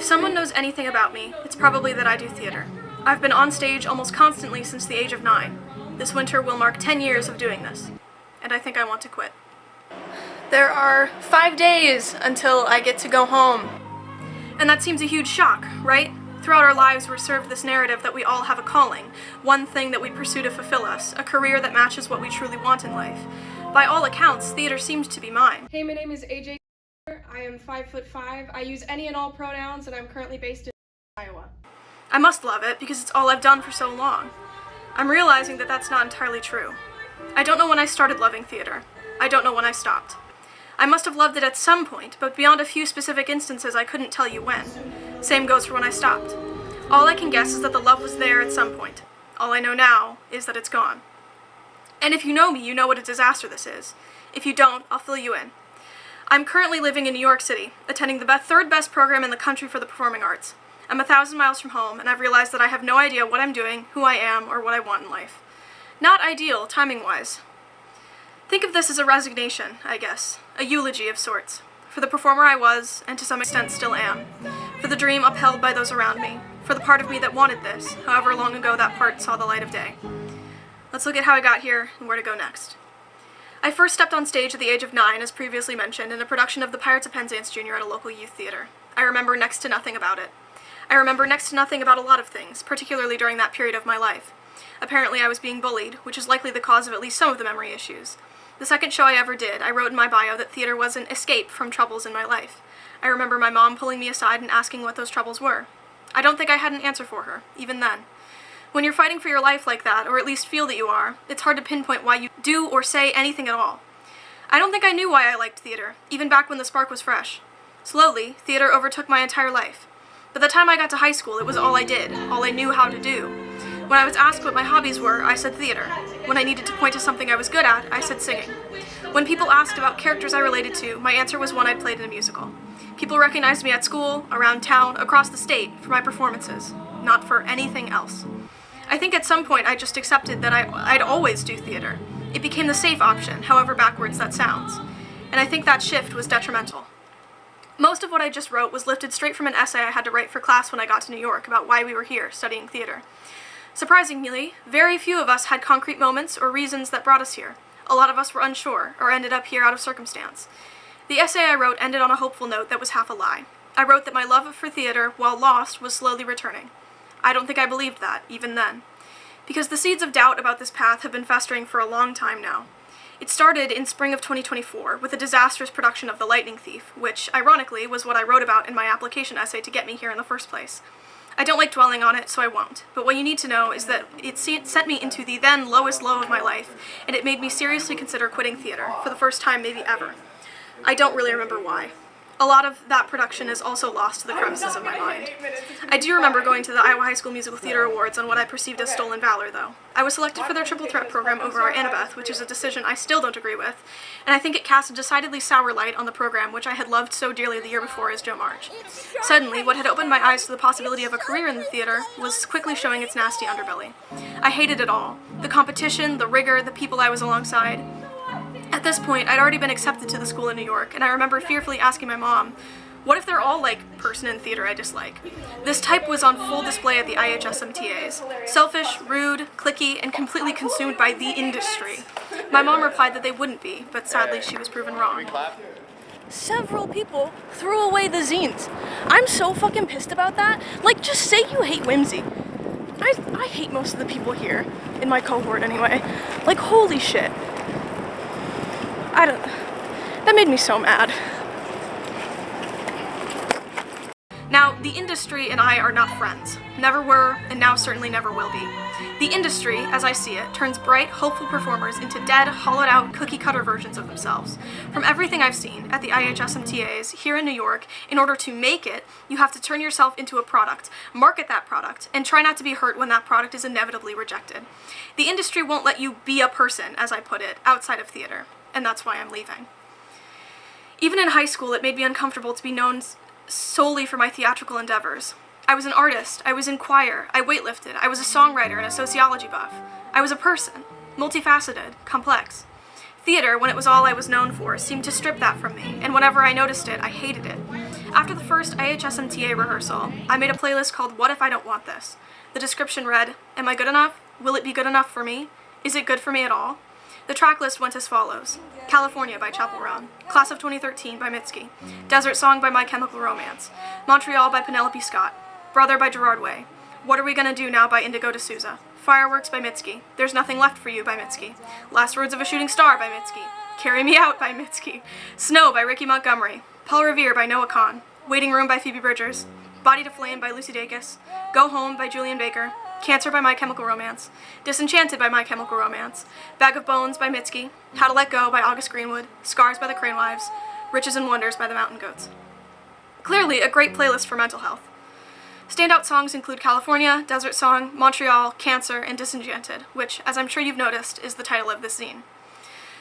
someone knows anything about me, it's probably that I do theater. I've been on stage almost constantly since the age of 9. This winter will mark 10 years of doing this, and I think I want to quit. There are 5 days until I get to go home. And that seems a huge shock, right? Throughout our lives, we're served this narrative that we all have a calling, one thing that we pursue to fulfill us, a career that matches what we truly want in life. By all accounts, theater seems to be mine. Hey, my name is AJ. I am 5'5". I use any and all pronouns, and I'm currently based in Iowa. I must love it because it's all I've done for so long. I'm realizing that that's not entirely true. I don't know when I started loving theater. I don't know when I stopped. I must have loved it at some point, but beyond a few specific instances, I couldn't tell you when. Same goes for when I stopped. All I can guess is that the love was there at some point. All I know now is that it's gone. And if you know me, you know what a disaster this is. If you don't, I'll fill you in. I'm currently living in New York City, attending the third best program in the country for the performing arts. I'm 1,000 miles from home, and I've realized that I have no idea what I'm doing, who I am, or what I want in life. Not ideal, timing-wise. Think of this as a resignation, I guess. A eulogy of sorts. For the performer I was, and to some extent still am. For the dream upheld by those around me. For the part of me that wanted this, however long ago that part saw the light of day. Let's look at how I got here, and where to go next. I first stepped on stage at the age of 9, as previously mentioned, in a production of The Pirates of Penzance Jr. at a local youth theater. I remember next to nothing about it. I remember next to nothing about a lot of things, particularly during that period of my life. Apparently I was being bullied, which is likely the cause of at least some of the memory issues. The second show I ever did, I wrote in my bio that theater was an escape from troubles in my life. I remember my mom pulling me aside and asking what those troubles were. I don't think I had an answer for her, even then. When you're fighting for your life like that, or at least feel that you are, it's hard to pinpoint why you do or say anything at all. I don't think I knew why I liked theater, even back when the spark was fresh. Slowly, theater overtook my entire life. By the time I got to high school, it was all I did, all I knew how to do. When I was asked what my hobbies were, I said theater. When I needed to point to something I was good at, I said singing. When people asked about characters I related to, my answer was one I'd played in a musical. People recognized me at school, around town, across the state, for my performances, not for anything else. I think at some point I just accepted that I'd always do theater. It became the safe option, however backwards that sounds. And I think that shift was detrimental. Most of what I just wrote was lifted straight from an essay I had to write for class when I got to New York about why we were here studying theater. Surprisingly, very few of us had concrete moments or reasons that brought us here. A lot of us were unsure, or ended up here out of circumstance. The essay I wrote ended on a hopeful note that was half a lie. I wrote that my love for theater, while lost, was slowly returning. I don't think I believed that, even then. Because the seeds of doubt about this path have been festering for a long time now. It started in spring of 2024 with a disastrous production of The Lightning Thief, which, ironically, was what I wrote about in my application essay to get me here in the first place. I don't like dwelling on it, so I won't. But what you need to know is that it sent me into the then lowest low of my life, and it made me seriously consider quitting theater, for the first time maybe ever. I don't really remember why. A lot of that production is also lost to the crevices of my mind. I do remember going to the Iowa High School Musical Theater Awards on what I perceived as stolen valor, though. I was selected for their triple threat program over our Annabeth, which is a decision I still don't agree with, and I think it cast a decidedly sour light on the program, which I had loved so dearly the year before as Jo March. Suddenly, what had opened my eyes to the possibility of a career in the theater was quickly showing its nasty underbelly. I hated it all. The competition, the rigor, the people I was alongside. At this point, I'd already been accepted to the school in New York, and I remember fearfully asking my mom, what if they're all like person in theater I dislike? This type was on full display at the IHSMTAs. Selfish, rude, cliquey, and completely consumed by the industry. My mom replied that they wouldn't be, but sadly she was proven wrong. Several people threw away the zines. I'm so fucking pissed about that. Like, just say you hate whimsy. I hate most of the people here, in my cohort anyway. Like, holy shit. That made me so mad. Now, the industry and I are not friends. Never were, and now certainly never will be. The industry, as I see it, turns bright, hopeful performers into dead, hollowed-out, cookie-cutter versions of themselves. From everything I've seen at the IHSMTAs here in New York, in order to make it, you have to turn yourself into a product, market that product, and try not to be hurt when that product is inevitably rejected. The industry won't let you be a person, as I put it, outside of theater, and that's why I'm leaving. Even in high school, it made me uncomfortable to be known solely for my theatrical endeavors. I was an artist, I was in choir, I weightlifted, I was a songwriter and a sociology buff. I was a person, multifaceted, complex. Theater, when it was all I was known for, seemed to strip that from me, and whenever I noticed it, I hated it. After the first IHSMTA rehearsal, I made a playlist called What If I Don't Want This? The description read, Am I good enough? Will it be good enough for me? Is it good for me at all? The track list went as follows: California by Chapel Roan, Class of 2013 by Mitski, Desert Song by My Chemical Romance, Montreal by Penelope Scott, Brother by Gerard Way, What Are We Gonna Do Now by Indigo D'Souza, Fireworks by Mitski, There's Nothing Left for You by Mitski, Last Words of a Shooting Star by Mitski, Carry Me Out by Mitski, Snow by Ricky Montgomery, Paul Revere by Noah Kahn, Waiting Room by Phoebe Bridgers, Body to Flame by Lucy Dacus, Go Home by Julian Baker, Cancer by My Chemical Romance, Disenchanted by My Chemical Romance, Bag of Bones by Mitski, How to Let Go by August Greenwood, Scars by the Crane Wives, Riches and Wonders by the Mountain Goats. Clearly, a great playlist for mental health. Standout songs include California, Desert Song, Montreal, Cancer, and Disenchanted, which, as I'm sure you've noticed, is the title of this zine.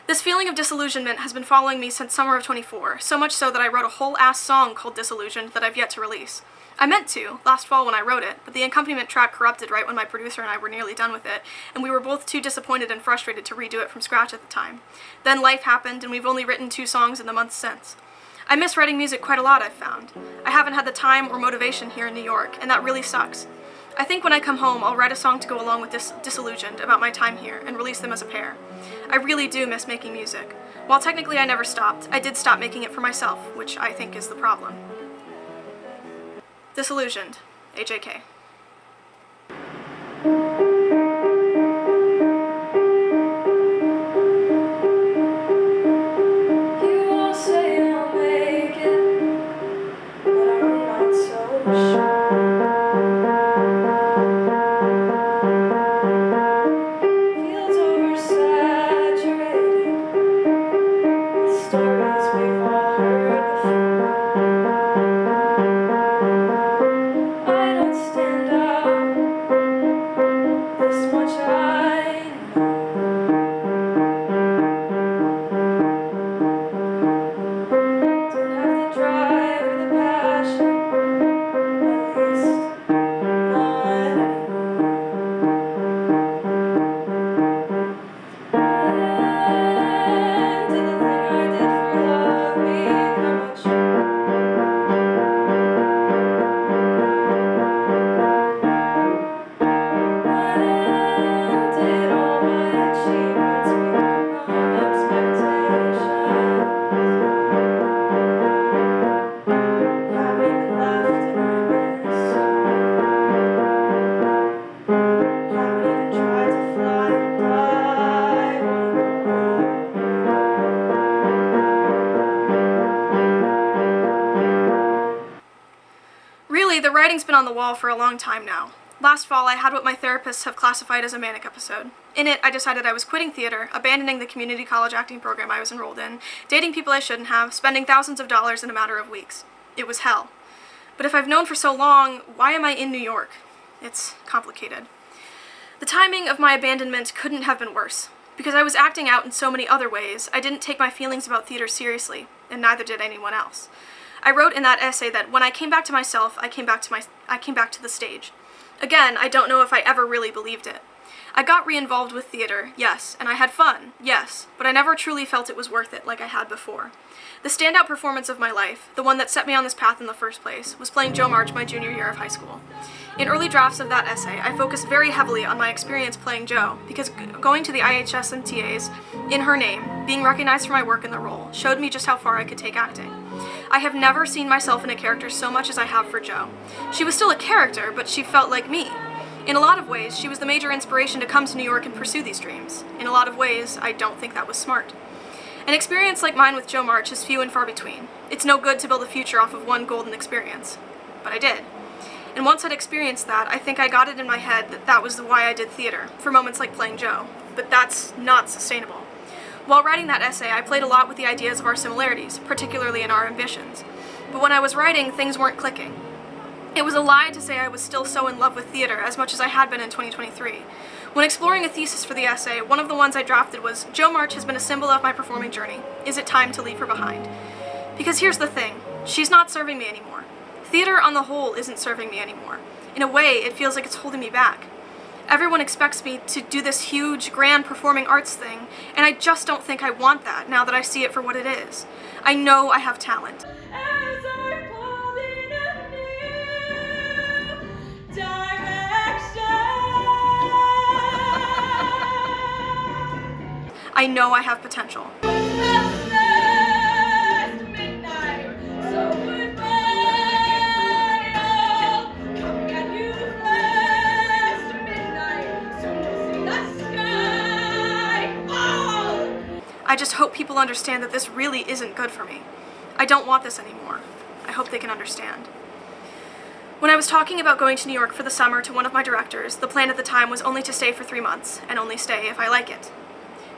This feeling of disillusionment has been following me since summer of 24, so much so that I wrote a whole-ass song called Disillusioned that I've yet to release. I meant to, last fall when I wrote it, but the accompaniment track corrupted right when my producer and I were nearly done with it, and we were both too disappointed and frustrated to redo it from scratch at the time. Then life happened, and we've only written 2 songs in the months since. I miss writing music quite a lot, I've found. I haven't had the time or motivation here in New York, and that really sucks. I think when I come home, I'll write a song to go along with Disillusioned about my time here, and release them as a pair. I really do miss making music. While technically I never stopped, I did stop making it for myself, which I think is the problem. Disillusioned, AJK. You all say I'll make it, but I'm not so sure. Feels oversaturated with stories we've all heard before. I don't stand out, this much I know. Don't have the drive or the passion, at least not anymore. And did the thing I did for love become a chore? When did all my achievements become expectations? Haven't even left and I miss you. Haven't even tried to fly and I wanna go home. Really, the writing's been on the wall for a long time now. Last fall, I had what my therapists have classified as a manic episode. In it, I decided I was quitting theater, abandoning the community college acting program I was enrolled in, dating people I shouldn't have, spending thousands of dollars in a matter of weeks. It was hell. But if I've known for so long, why am I in New York? It's complicated. The timing of my abandonment couldn't have been worse. Because I was acting out in so many other ways, I didn't take my feelings about theater seriously, and neither did anyone else. I wrote in that essay that when I came back to myself, I came back to the stage. Again, I don't know if I ever really believed it. I got re-involved with theater, yes, and I had fun, yes, but I never truly felt it was worth it like I had before. The standout performance of my life, the one that set me on this path in the first place, was playing Joe March my junior year of high school. In early drafts of that essay, I focused very heavily on my experience playing Joe, because going to the IHSMTAs in her name, being recognized for my work in the role, showed me just how far I could take acting. I have never seen myself in a character so much as I have for Jo. She was still a character, but she felt like me. In a lot of ways, she was the major inspiration to come to New York and pursue these dreams. In a lot of ways, I don't think that was smart. An experience like mine with Jo March is few and far between. It's no good to build a future off of one golden experience. But I did. And once I'd experienced that, I think I got it in my head that that was why I did theater, for moments like playing Jo. But that's not sustainable. While writing that essay, I played a lot with the ideas of our similarities, particularly in our ambitions. But when I was writing, things weren't clicking. It was a lie to say I was still so in love with theater as much as I had been in 2023. When exploring a thesis for the essay, one of the ones I drafted was, Jo March has been a symbol of my performing journey. Is it time to leave her behind? Because here's the thing, she's not serving me anymore. Theater on the whole isn't serving me anymore. In a way, it feels like it's holding me back. Everyone expects me to do this huge, grand performing arts thing, and I just don't think I want that now that I see it for what it is. I know I have talent. As I pull I know I have potential. I just hope people understand that this really isn't good for me. I don't want this anymore. I hope they can understand. When I was talking about going to New York for the summer to one of my directors, the plan at the time was only to stay for 3 months, and only stay if I like it.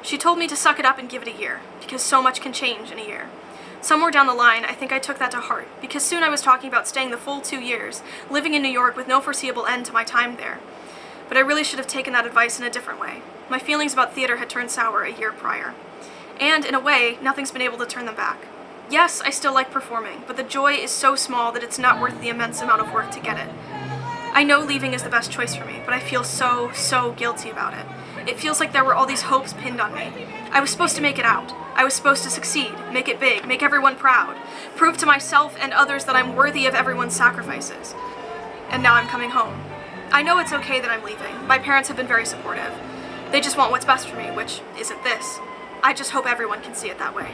She told me to suck it up and give it a year, because so much can change in a year. Somewhere down the line, I think I took that to heart, because soon I was talking about staying the full 2 years, living in New York with no foreseeable end to my time there. But I really should have taken that advice in a different way. My feelings about theater had turned sour a year prior. And, in a way, nothing's been able to turn them back. Yes, I still like performing, but the joy is so small that it's not worth the immense amount of work to get it. I know leaving is the best choice for me, but I feel so guilty about it. It feels like there were all these hopes pinned on me. I was supposed to make it out. I was supposed to succeed, make it big, make everyone proud, prove to myself and others that I'm worthy of everyone's sacrifices. And now I'm coming home. I know it's okay that I'm leaving. My parents have been very supportive. They just want what's best for me, which isn't this. I just hope everyone can see it that way.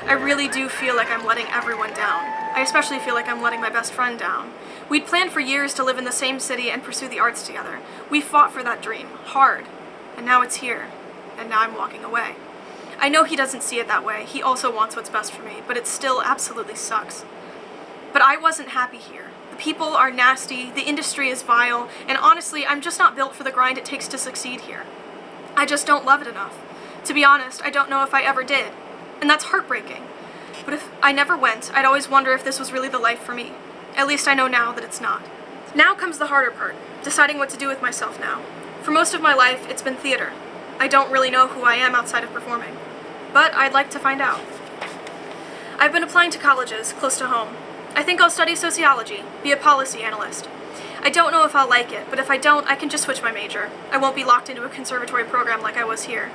I really do feel like I'm letting everyone down. I especially feel like I'm letting my best friend down. We'd planned for years to live in the same city and pursue the arts together. We fought for that dream, hard. And now it's here. And now I'm walking away. I know he doesn't see it that way. He also wants what's best for me, but it still absolutely sucks. But I wasn't happy here. The people are nasty, the industry is vile, and honestly, I'm just not built for the grind it takes to succeed here. I just don't love it enough. To be honest, I don't know if I ever did. And that's heartbreaking. But if I never went, I'd always wonder if this was really the life for me. At least I know now that it's not. Now comes the harder part, deciding what to do with myself now. For most of my life, it's been theater. I don't really know who I am outside of performing. But I'd like to find out. I've been applying to colleges close to home. I think I'll study sociology, be a policy analyst. I don't know if I'll like it, but if I don't, I can just switch my major. I won't be locked into a conservatory program like I was here.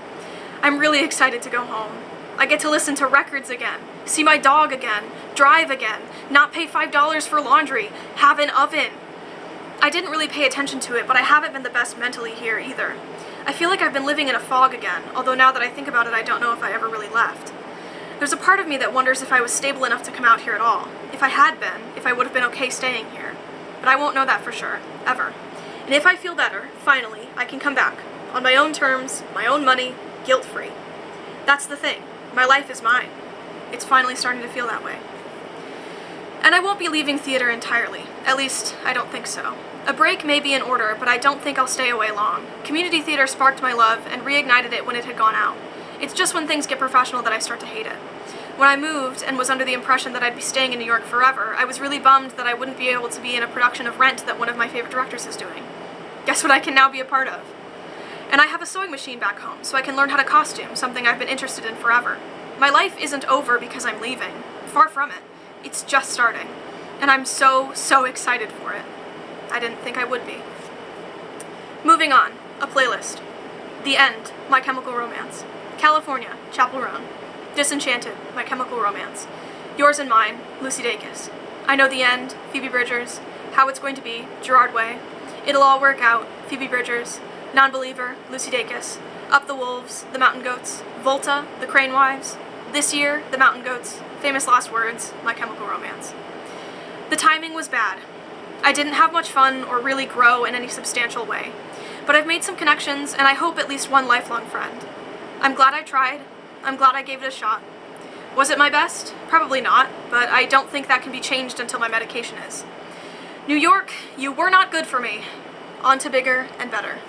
I'm really excited to go home. I get to listen to records again, see my dog again, drive again, not pay $5 for laundry, have an oven. I didn't really pay attention to it, but I haven't been the best mentally here either. I feel like I've been living in a fog again, although now that I think about it, I don't know if I ever really left. There's a part of me that wonders if I was stable enough to come out here at all. If I had been, if I would have been okay staying here. But I won't know that for sure, ever. And if I feel better, finally, I can come back. On my own terms, my own money, guilt-free. That's the thing. My life is mine. It's finally starting to feel that way. And I won't be leaving theater entirely. At least, I don't think so. A break may be in order, but I don't think I'll stay away long. Community theater sparked my love and reignited it when it had gone out. It's just when things get professional that I start to hate it. When I moved and was under the impression that I'd be staying in New York forever, I was really bummed that I wouldn't be able to be in a production of Rent that one of my favorite directors is doing. Guess what I can now be a part of? And I have a sewing machine back home, so I can learn how to costume, something I've been interested in forever. My life isn't over because I'm leaving. Far from it. It's just starting. And I'm so excited for it. I didn't think I would be. Moving on. A playlist. The End, My Chemical Romance. California, Chappell Roan. Disenchanted, My Chemical Romance. Yours and Mine, Lucy Dacus. I Know the End, Phoebe Bridgers. How It's Going to Be, Gerard Way. It'll All Work Out, Phoebe Bridgers. Non-Believer, Lucy Dacus. Up the Wolves, The Mountain Goats. Volta, The Crane Wives. This Year, The Mountain Goats. Famous Last Words, My Chemical Romance. The timing was bad. I didn't have much fun or really grow in any substantial way. But I've made some connections, and I hope at least one lifelong friend. I'm glad I tried. I'm glad I gave it a shot. Was it my best? Probably not, but I don't think that can be changed until my medication is. New York, you were not good for me. On to bigger and better.